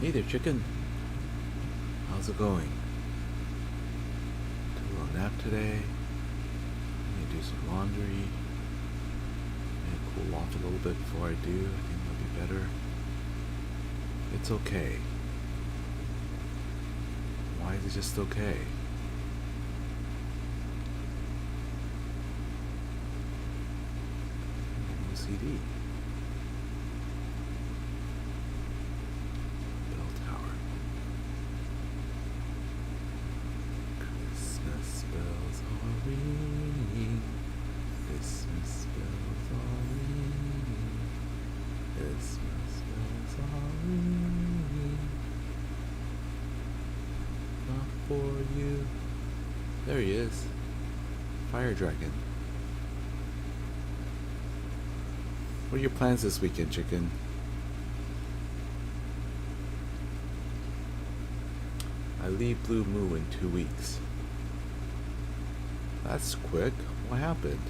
Hey there, chicken. How's it going? Took a little nap today. Need to do some laundry. Maybe cool off a little bit before I do. I think it'll be better. It's okay. Why is it just okay? OCD. Bell tower. Christmas bells are ringing. Christmas bells are ringing. Christmas bells are ringing. Not for you. There he is. Fire Dragon. What are your plans this weekend, chicken? I leave Blue Moo in 2 weeks. That's quick. What happened?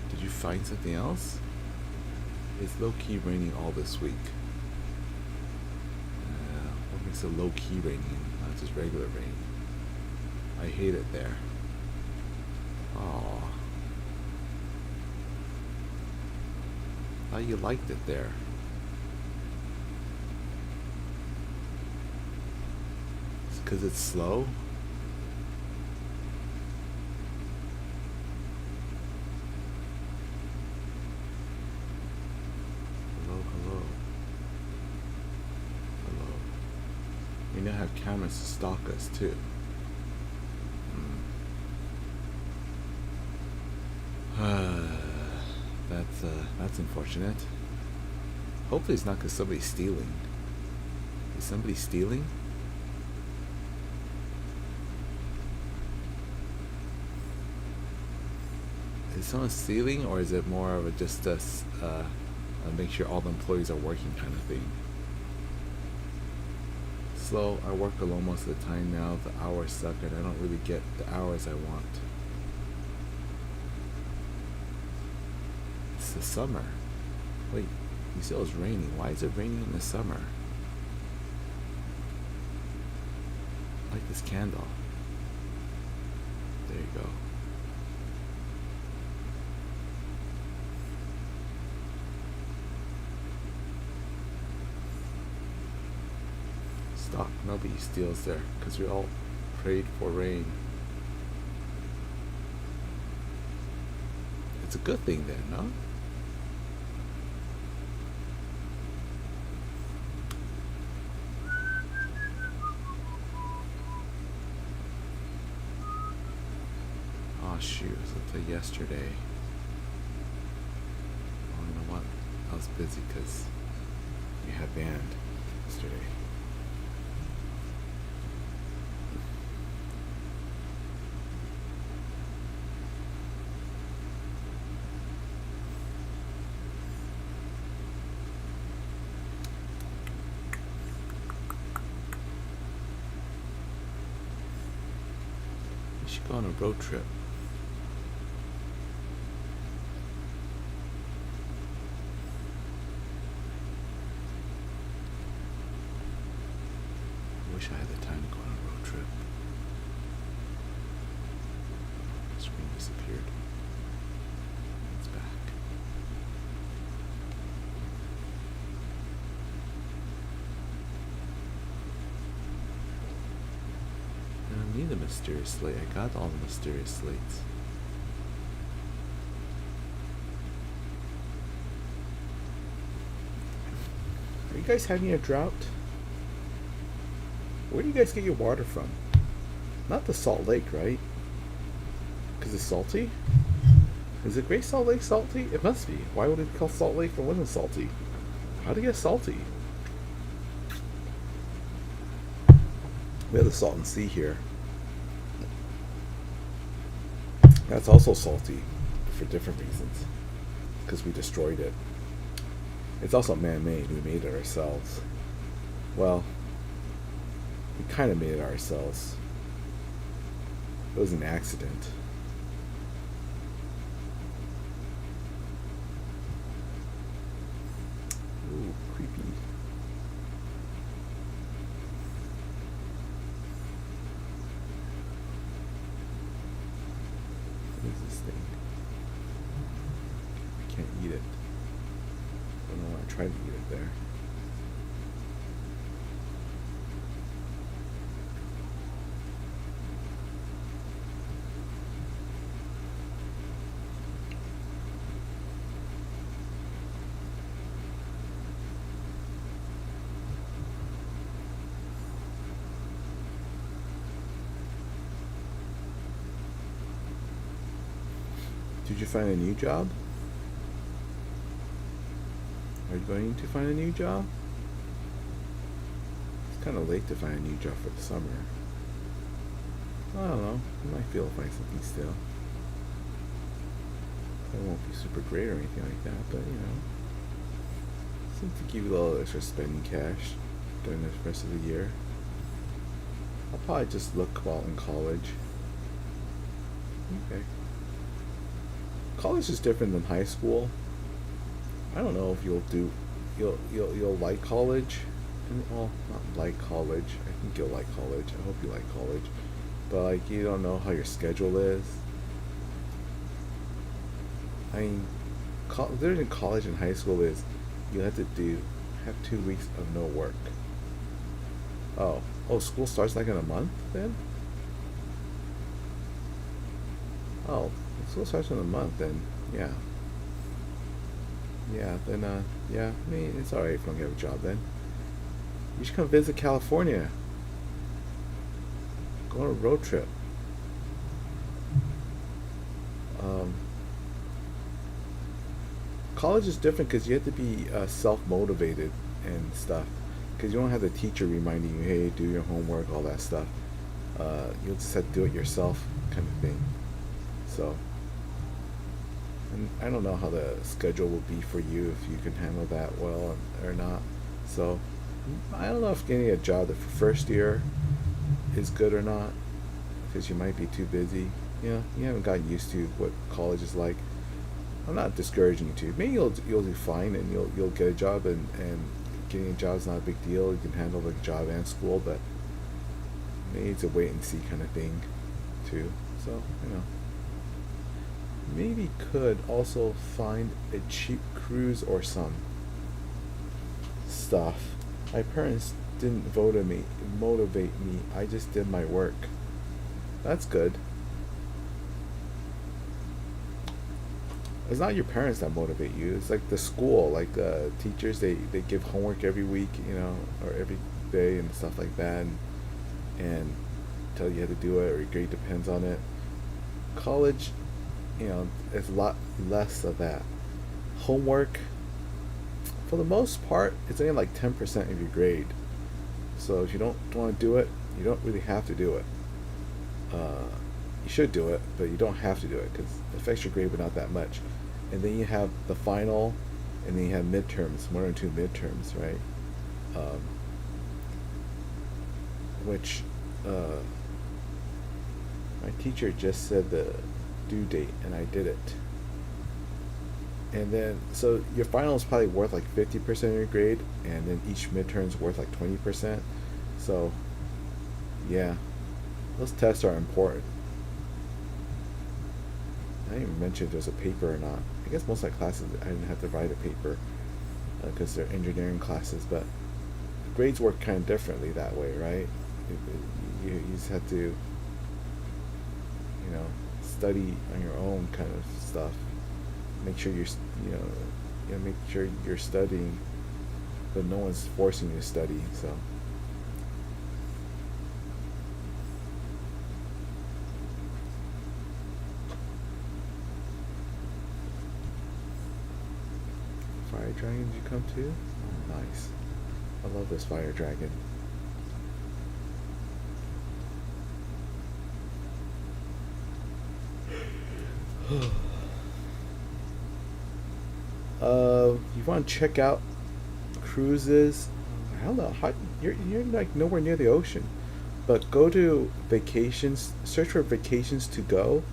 Did you find something else? It's low-key raining all this week. What makes it low-key raining, not just regular rain? I hate it there. Aww. Thought you liked it there. It's 'cause it's slow? Hello, hello. Hello. We now have cameras to stalk us too. That's unfortunate. Hopefully it's not 'cause somebody's stealing. Is somebody stealing? Is someone stealing, or is it more of a just a make sure all the employees are working kind of thing? Slow. I work alone most of the time now. The hours suck and I don't really get the hours I want. It's the summer. Wait, you said it was raining. Why is it raining in the summer? I like this candle. There you go. Stop. Nobody steals there because we all prayed for rain. It's a good thing then, no? Oh shoot, it was until yesterday. Oh, you know what? I was busy because we had band yesterday. We should go on a road trip. I wish I had the time to go on a road trip. The screen disappeared. It's back. I don't need the mysterious slate. I got all the mysterious slates. Are you guys having a drought? Where do you guys get your water from? Not the Salt Lake, right? Because it's salty? Is it Great Salt Lake salty? It must be. Why would it be called Salt Lake if it wasn't salty? How do you get salty? We have the Salton Sea here. That's also salty for different reasons. Because we destroyed it. It's also man-made. We made it ourselves. Well, we kind of made it ourselves. It was an accident. Ooh, creepy. What is this thing? I can't eat it. I don't know why I tried to eat it there. Did you find a new job? Are you going to find a new job? It's kind of late to find a new job for the summer. I don't know. You might be able to find something still. It won't be super great or anything like that, but seems to give you a little extra spending cash during the rest of the year. I'll probably just look while in college. Okay. College is different than high school. I don't know if you'll like college. Well, not like college. I think you'll like college. I hope you like college. But like you don't know how your schedule is. I mean, difference in college and high school is you have 2 weeks of no work. Oh, school starts like in a month then? Oh, school starts in a month then. Yeah. Yeah, then yeah, I mean it's alright if you don't get a job then. You should come visit California. Go on a road trip. College is different because you have to be self-motivated and stuff. Because you don't have the teacher reminding you, hey, do your homework, all that stuff. You'll just have to do it yourself, kind of thing. So, and I don't know how the schedule will be for you if you can handle that well or not. So, I don't know if getting a job the first year is good or not, because you might be too busy. You haven't gotten used to what college is like. I'm not discouraging you to. Maybe you'll do fine and you'll get a job and getting a job is not a big deal. You can handle the job and school, but maybe it's a wait and see kind of thing too. So maybe could also find a cheap cruise or some stuff. My parents didn't motivate me. I just did my work. That's good. It's not your parents that motivate you. It's like the school, like the teachers. They give homework every week, or every day and stuff like that, and tell you how to do it, or your grade depends on it. College, it's a lot less of that. Homework, for the most part, it's only like 10% of your grade. So if you don't want to do it, you don't really have to do it. You should do it, but you don't have to do it because it affects your grade, but not that much. And then you have the final, and then you have midterms, 1 or 2 midterms, right? Which my teacher just said the due date, and I did it. And then, so your final is probably worth like 50% of your grade, and then each midterm's worth like 20%. So, yeah, those tests are important. I didn't even mention if there's a paper or not. I guess most of my classes I didn't have to write a paper because they're engineering classes, but grades work kind of differently that way, right? You just have to, study on your own kind of stuff. Make sure make sure you're studying, but no one's forcing you to study. So. Fire dragon, did you come too? Oh, nice. I love this fire dragon. You want to check out cruises? I don't know. You're like nowhere near the ocean, but go to vacations. Search for Vacations to Go.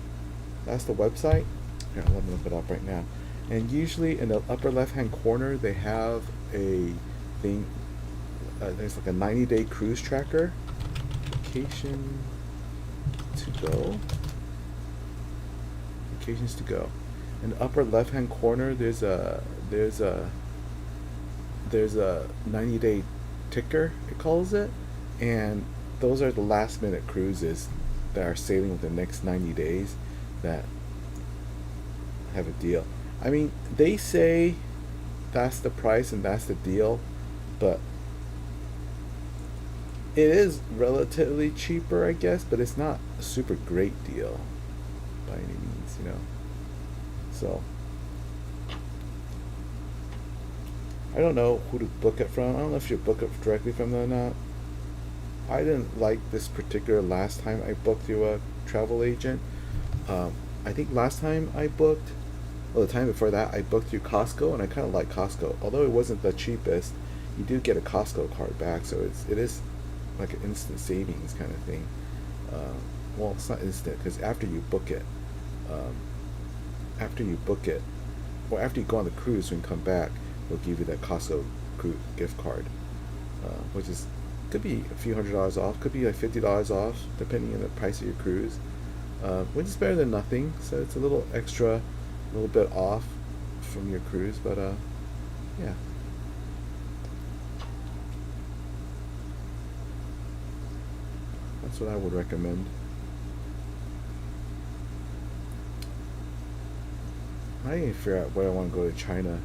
That's the website. Here, let me look it up right now. And usually in the upper left-hand corner, they have a thing. There's like a 90-day cruise tracker. Vacation to go. Vacations to go. In the upper left-hand corner, there's a 90-day ticker, it calls it, and those are the last-minute cruises that are sailing within the next 90 days that have a deal. I mean, they say that's the price and that's the deal, but it is relatively cheaper, I guess, but it's not a super great deal by any means, you know. So I don't know who to book it from. I don't know if you book it directly from them or not. I didn't like this particular last time I booked through a travel agent. I think last time I booked, well, the time before that, I booked through Costco, and I kind of like Costco. Although it wasn't the cheapest, you do get a Costco card back, so it is like an instant savings kind of thing. Well, it's not instant because um, after you book it, or after you go on the cruise and come back, they'll give you that Costco gift card, which is could be a few $100s off, could be like $50 off, depending on the price of your cruise, which is better than nothing. So it's a little extra, a little bit off from your cruise, but yeah. That's what I would recommend. I need to figure out where I want to go to China.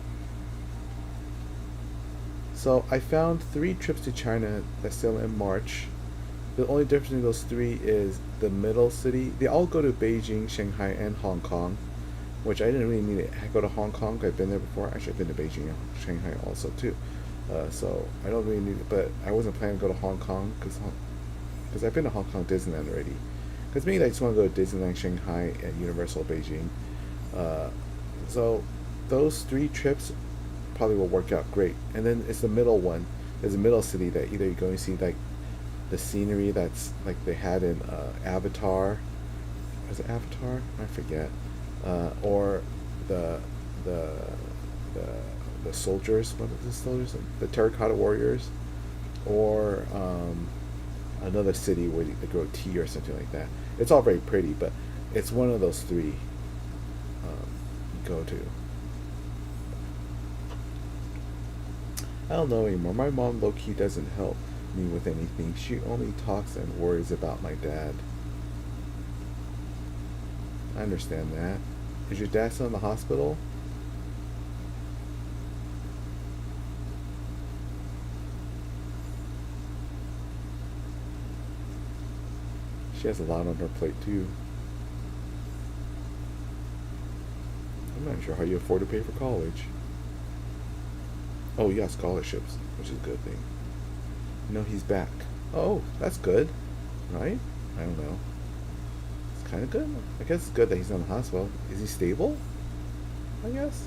So I found 3 trips to China that sail in March. The only difference between those three is the middle city. They all go to Beijing, Shanghai, and Hong Kong, which I didn't really need to go to Hong Kong. I've been there before. Actually, I've been to Beijing and Shanghai also too. So I don't really need it, but I wasn't planning to go to Hong Kong because I've been to Hong Kong Disneyland already. Because maybe I just want to go to Disneyland Shanghai and Universal Beijing. Uh, so those 3 trips probably will work out great. And then it's the middle one. There's a middle city that either you're going to see like the scenery that's like they had in Avatar. Was it Avatar? I forget. Or the the the the soldiers. What are the soldiers? The Terracotta Warriors, or another city where they grow tea or something like that. It's all very pretty, but it's one of those three go to. I don't know anymore. My mom low key doesn't help me with anything. She only talks and worries about my dad. I understand that. Is your dad still in the hospital? She has a lot on her plate too. I'm not sure how you afford to pay for college. Oh, you got scholarships, which is a good thing. No, he's back. Oh, that's good, right? I don't know. It's kind of good. I guess it's good that he's not in the hospital. Is he stable? I guess.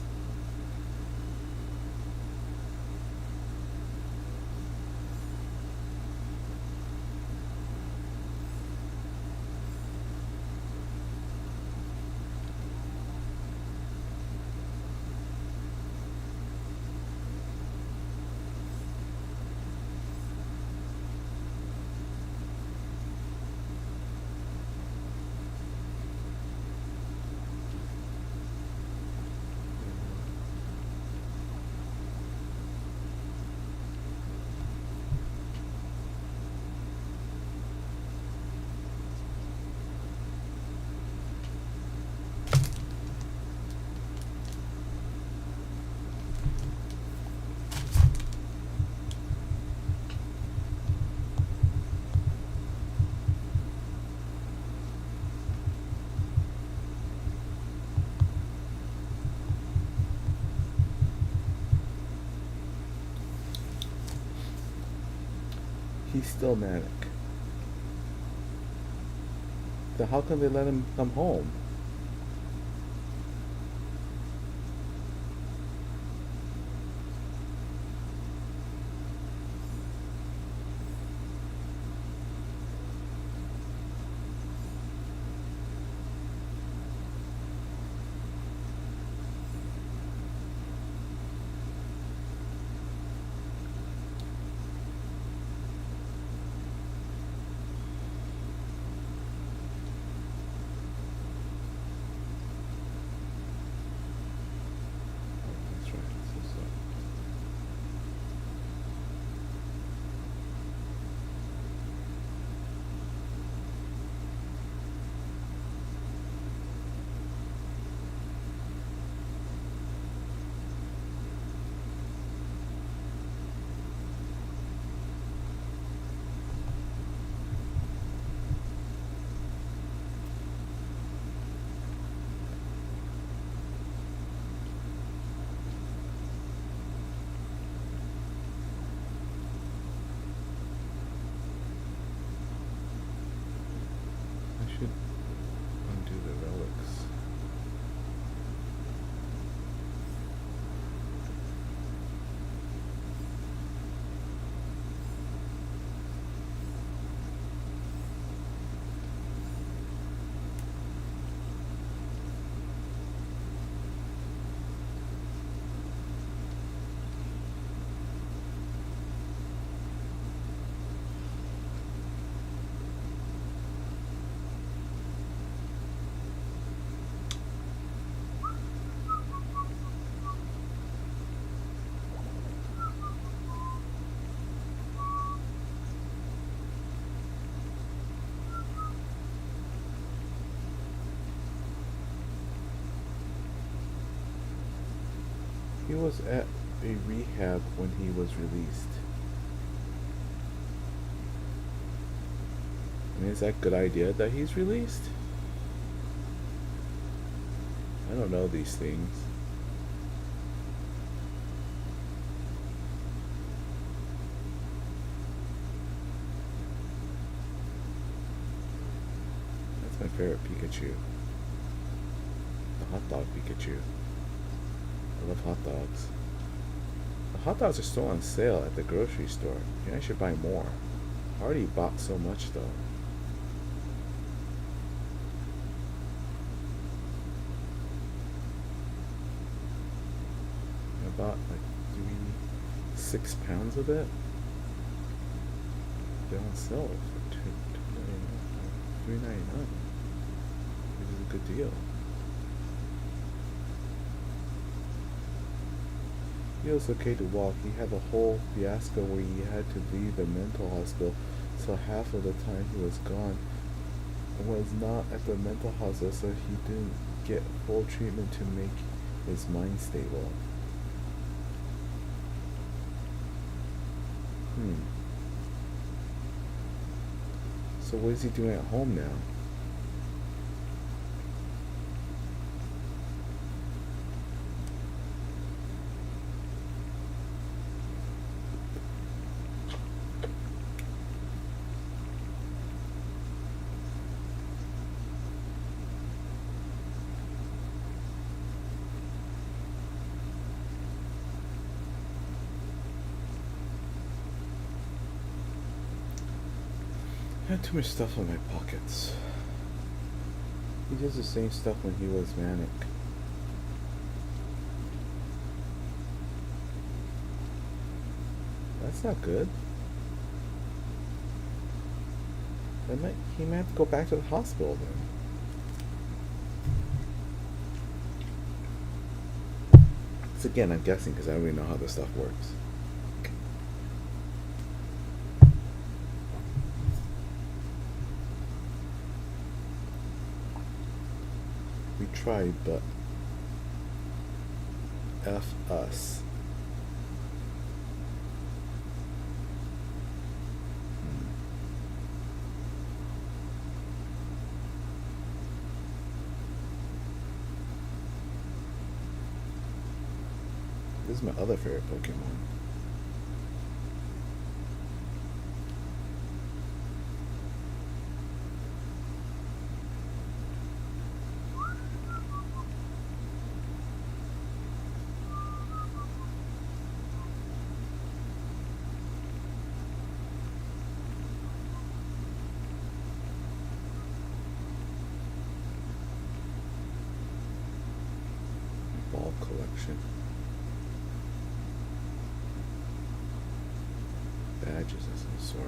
He's still manic. Then how come they let him come home? He was at a rehab when he was released. I mean, is that a good idea that he's released? I don't know these things. That's my favorite Pikachu. The hot dog Pikachu. I love hot dogs. The hot dogs are still on sale at the grocery store. Maybe I should buy more. I already bought so much though. I bought like 6 pounds of it. They're on sale for $3.99, which is a good deal. He was okay to walk. He had a whole fiasco where he had to leave the mental hospital, so half of the time he was gone was not at the mental hospital, so he didn't get full treatment to make his mind stable. So what is he doing at home now? I had too much stuff in my pockets. He does the same stuff when he was manic. That's not good. He might have to go back to the hospital then. So again, I'm guessing because I don't really know how this stuff works. We tried, but F us. This is my other favorite Pokemon. Ball collection. Badges of some sort.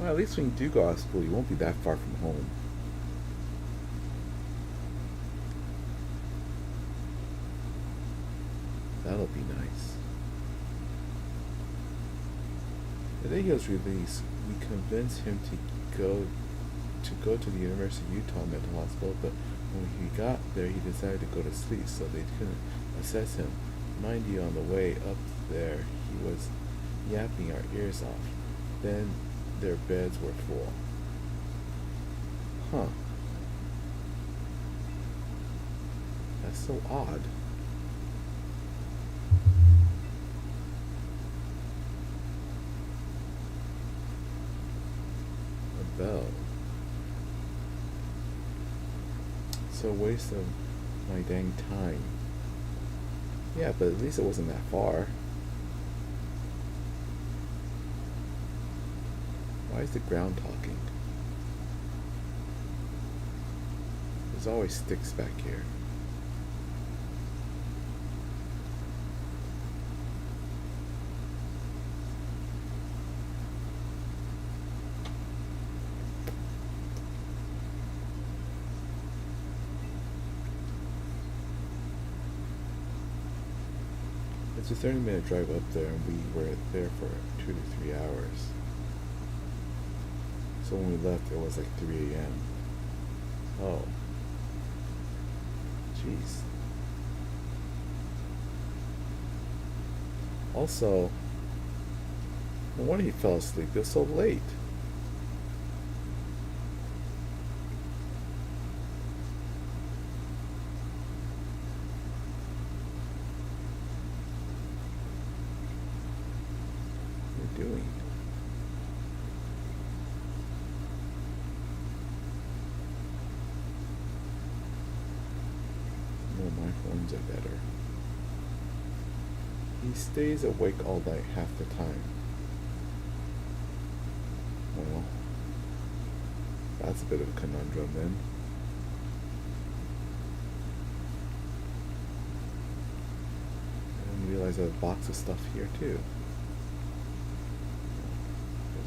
Well, at least when you do go out of school, you won't be that far from home. That'll be nice. The day he was released, we convinced him to go to the University of Utah Mental Hospital, but when he got there, he decided to go to sleep, so they couldn't assess him. Mind you, on the way up there, he was yapping our ears off. Then their beds were full. Huh. That's so odd. A bell. It's a waste of my dang time. Yeah, but at least it wasn't that far. Why is the ground talking? There's always sticks back here. It's a 30-minute drive up there, and we were there for 2 to 3 hours. So when we left, it was like 3 a.m. Oh. Jeez. Also, no wonder he fell asleep. It was so late. What are you doing? No, my phones are better. He stays awake all night half the time. Well, that's a bit of a conundrum then. I didn't realize I have a box of stuff here too.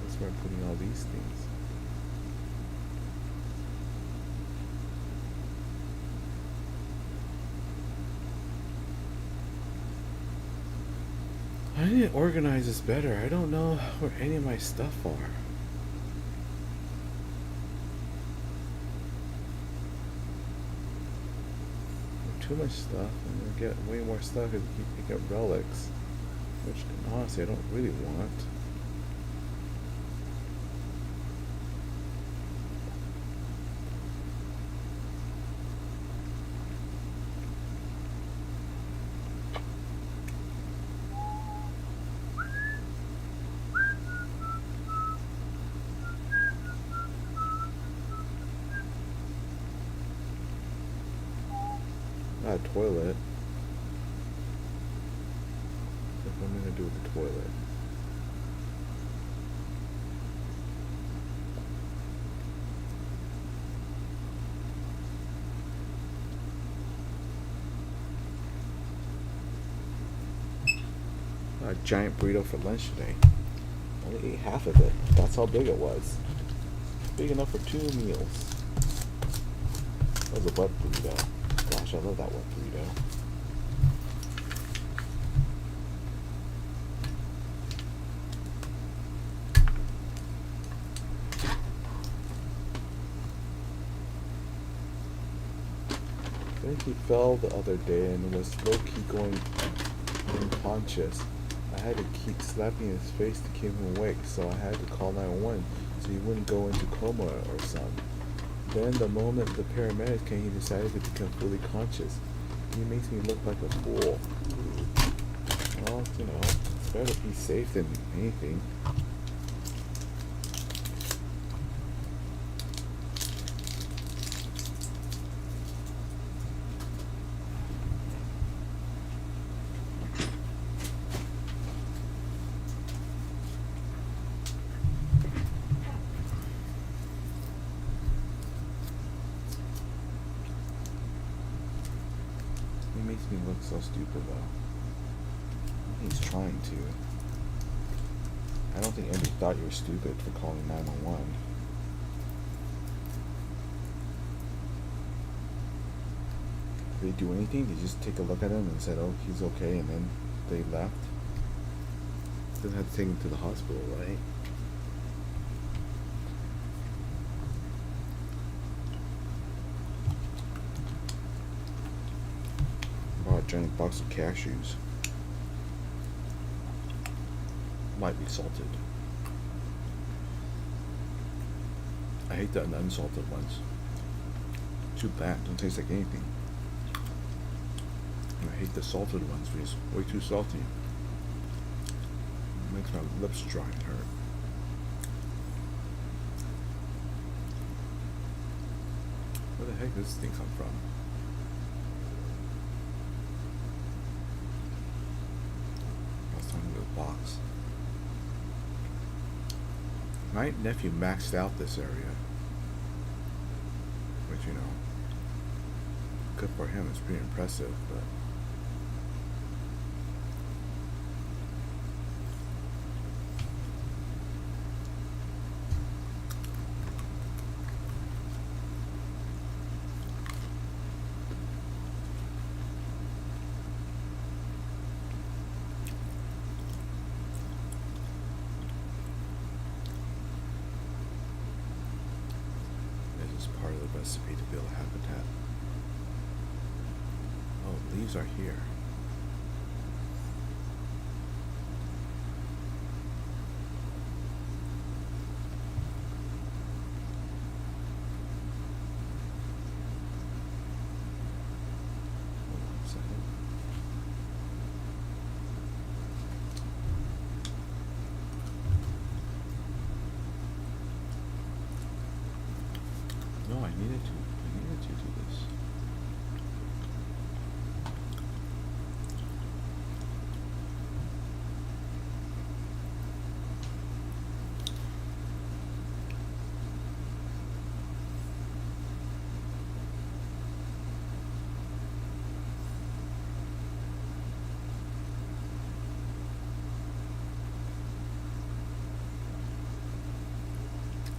That's where I'm putting all these things. I need to organize this better. I don't know where any of my stuff are. Too much stuff, and I get way more stuff if you pick up relics, which honestly I don't really want. Not a toilet. What am I gonna do with the toilet? A giant burrito for lunch today. Only ate half of it. That's how big it was. Big enough for 2 meals. That was a wet burrito. Gosh, I love that wet burrito. I think he fell the other day and was low-key going unconscious. I had to keep slapping his face to keep him awake, so I had to call 911 so he wouldn't go into coma or something. Then the moment the paramedics came, he decided to become fully conscious. He makes me look like a fool. Well, you know, it's better to be safe than anything. Makes me look so stupid though. He's trying to. I don't think anybody thought you were stupid for calling 911. Did they do anything? Did you just take a look at him and said, oh, he's okay, and then they left? Didn't have to take him to the hospital, right? Giant box of cashews. Might be salted. I hate the unsalted ones. Too bad. Don't taste like anything. And I hate the salted ones because it's way too salty. It makes my lips dry and hurt. Where the heck does this thing come from? Box. My nephew maxed out this area, which, you know, good for him. It's pretty impressive, but recipe to build a habitat. Oh, leaves are here. Hold on a second. No, I needed to do this.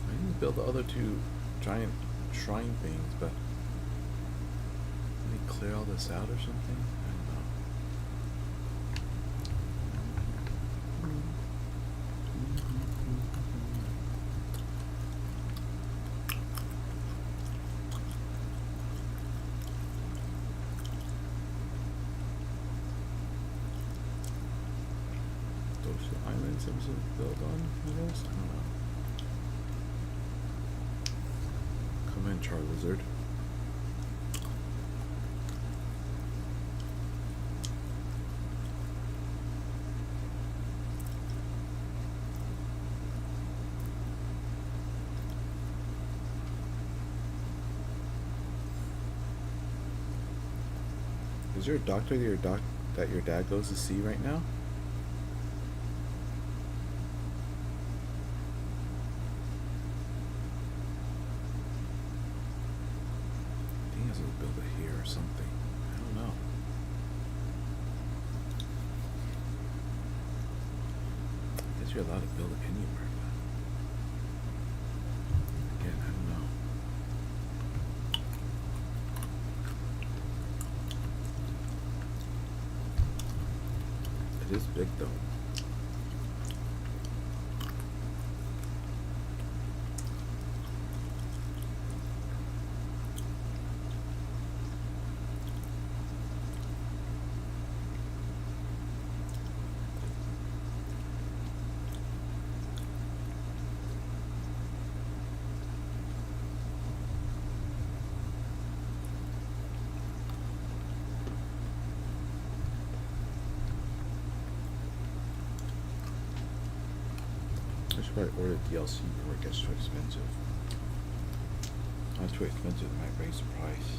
I need to build the other two giant shrine things, but let me clear all this out or something? I don't know. Those islands I'm supposed to build on, I guess? I don't know. Come in, Charizard. Is there a doctor that your dad goes to see right now? I think I was gonna build it here or something. I don't know. I guess you're allowed to build it anywhere, but again, I don't know. It is big though. I should probably order DLC before it gets too expensive. Not too expensive, it might raise the price.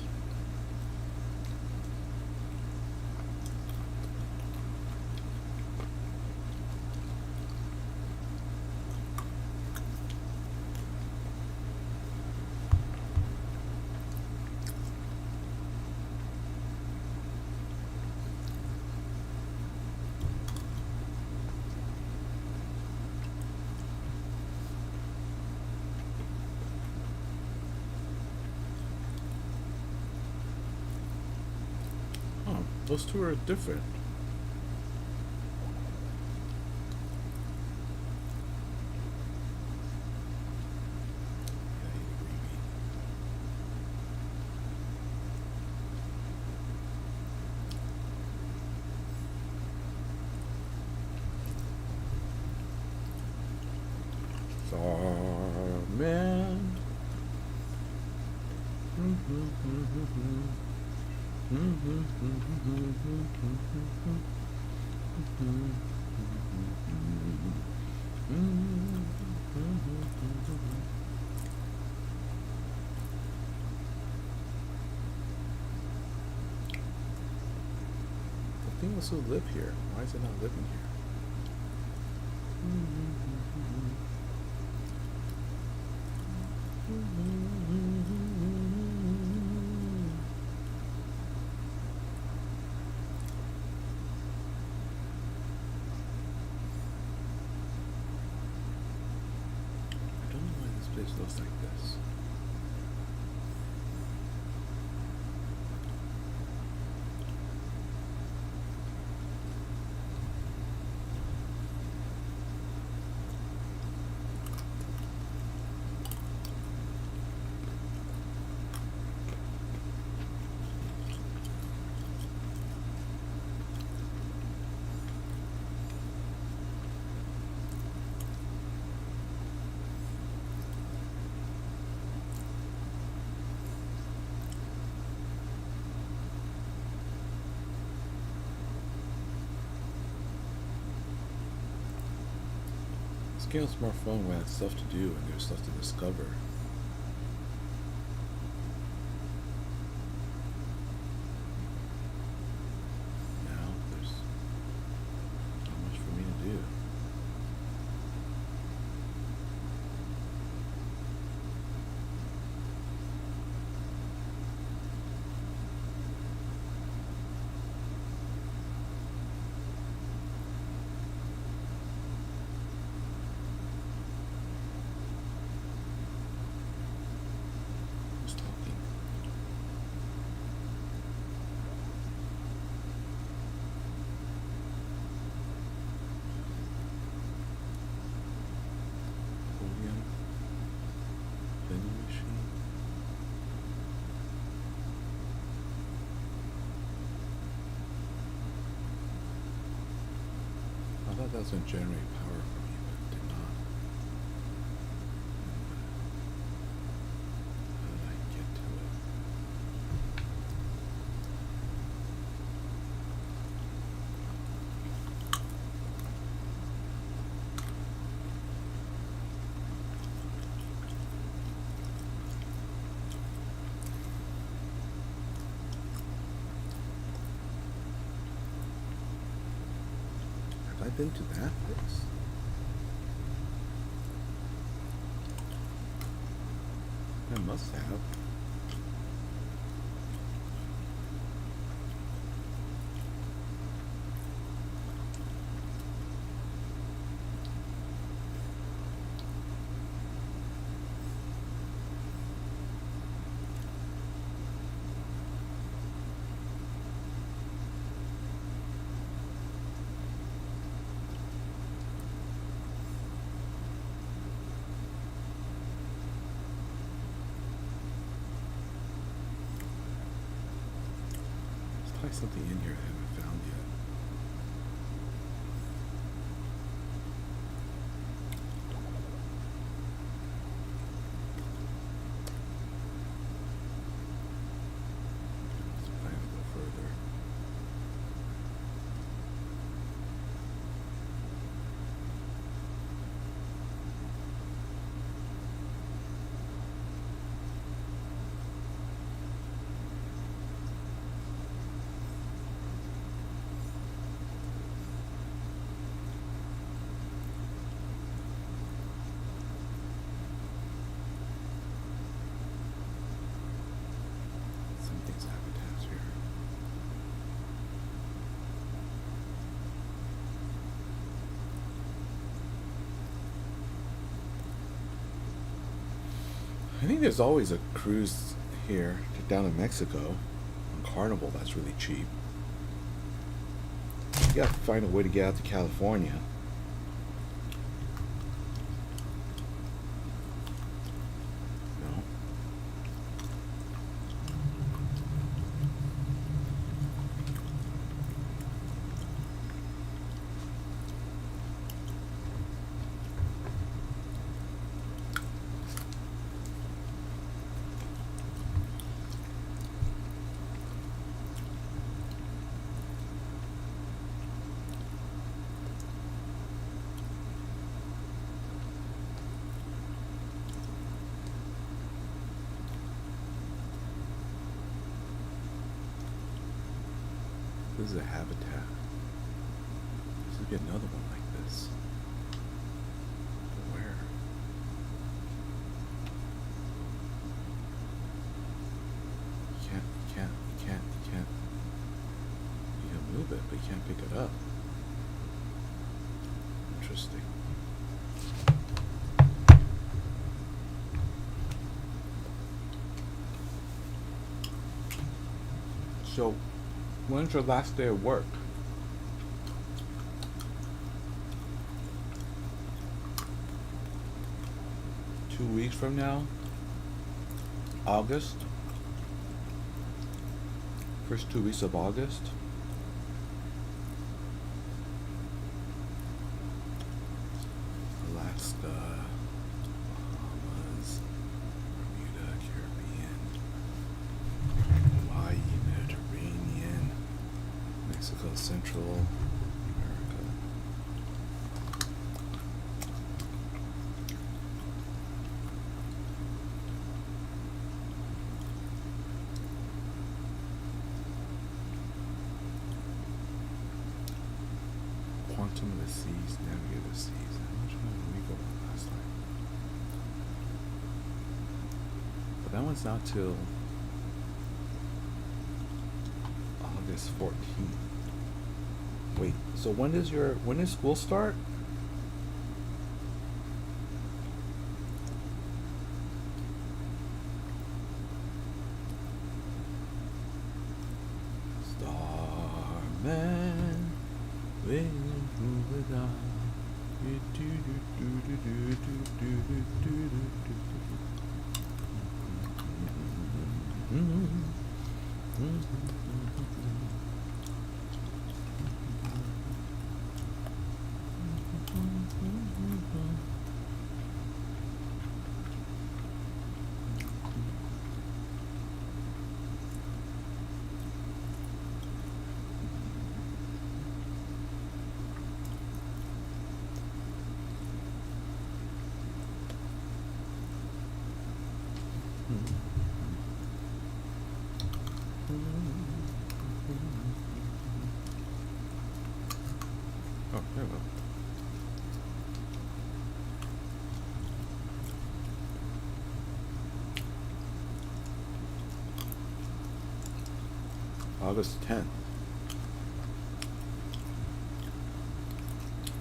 Oh, those two are different. Yeah, you agree me. Starman. The thing also live here. Why is it not living here? I don't know why this place looks like this. Let's get a smartphone where I have stuff to do and there's stuff to discover. Now there's not much for me to do. Who's talking? Podium? Vending machine? I thought that was going to generate power for me, but it did not. How did I get to it? Have I been to that place? I must have. There's probably something in here I haven't found yet. Let's plan to go further. Something's habitats here. I think there's always a cruise here down in Mexico on Carnival that's really cheap. You gotta find a way to get out to California. No. This is a habitat. This would be another one like this. But where? You can't. You can move it, but you can't pick it up. Interesting. So, when's your last day of work? Two weeks from now? August? First 2 weeks of August? Alaska, Bahamas, Bermuda, Caribbean, Hawaii, Mediterranean, Mexico, Central America. Quantum of the Seas, Navigate the Seas. How much further did we go last time? But that one's not till August 14th. Wait, so when does school start? Starman, when you were gone. Oh, there we go. August 10th.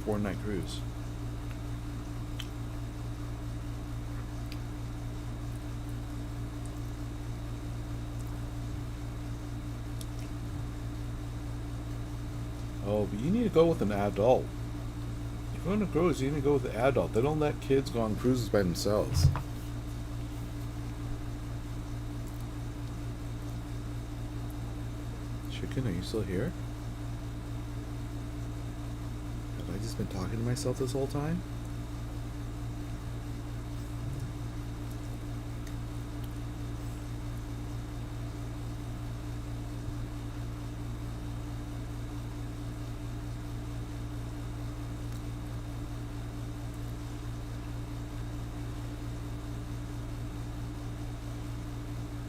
4-night cruise. Oh, but you need to go with an adult. If you're on a cruise, you need to go with an adult. They don't let kids go on cruises by themselves. Chicken, are you still here? Have I just been talking to myself this whole time?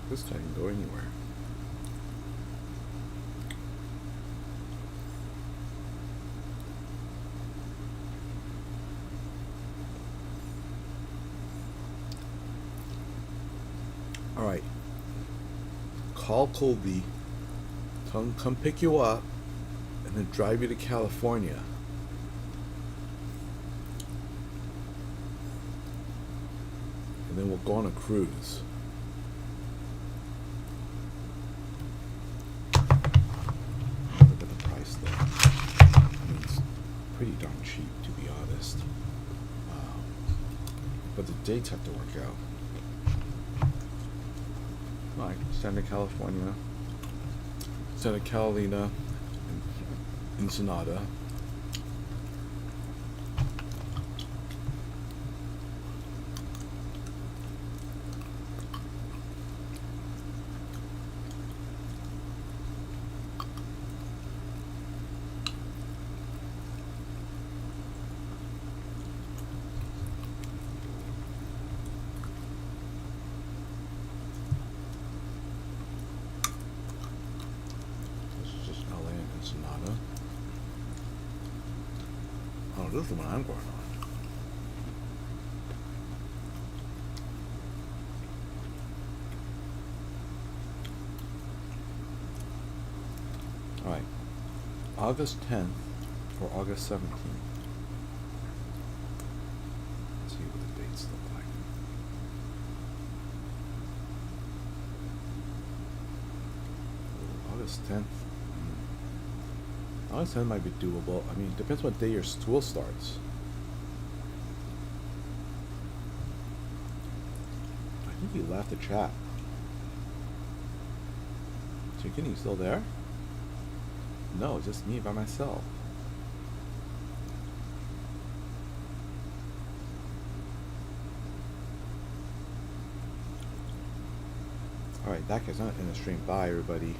This guy can go anywhere. Alright. Call Colby. Tell him to come pick you up and then drive you to California. And then we'll go on a cruise. Look at the price though. I mean, it's pretty darn cheap, to be honest. But the dates have to work out. Like Santa California, Santa Catalina, Ensenada. Ensenada. Oh, this is the one I'm going on. Alright. August 10th or August 17th. Let's see what the dates look like. August 10th. August 10th might be doable. I mean, it depends what day your school starts. I think he left the chat. Chicken, you still there? No, just me by myself. Alright, that guy's not in the stream. Bye, everybody.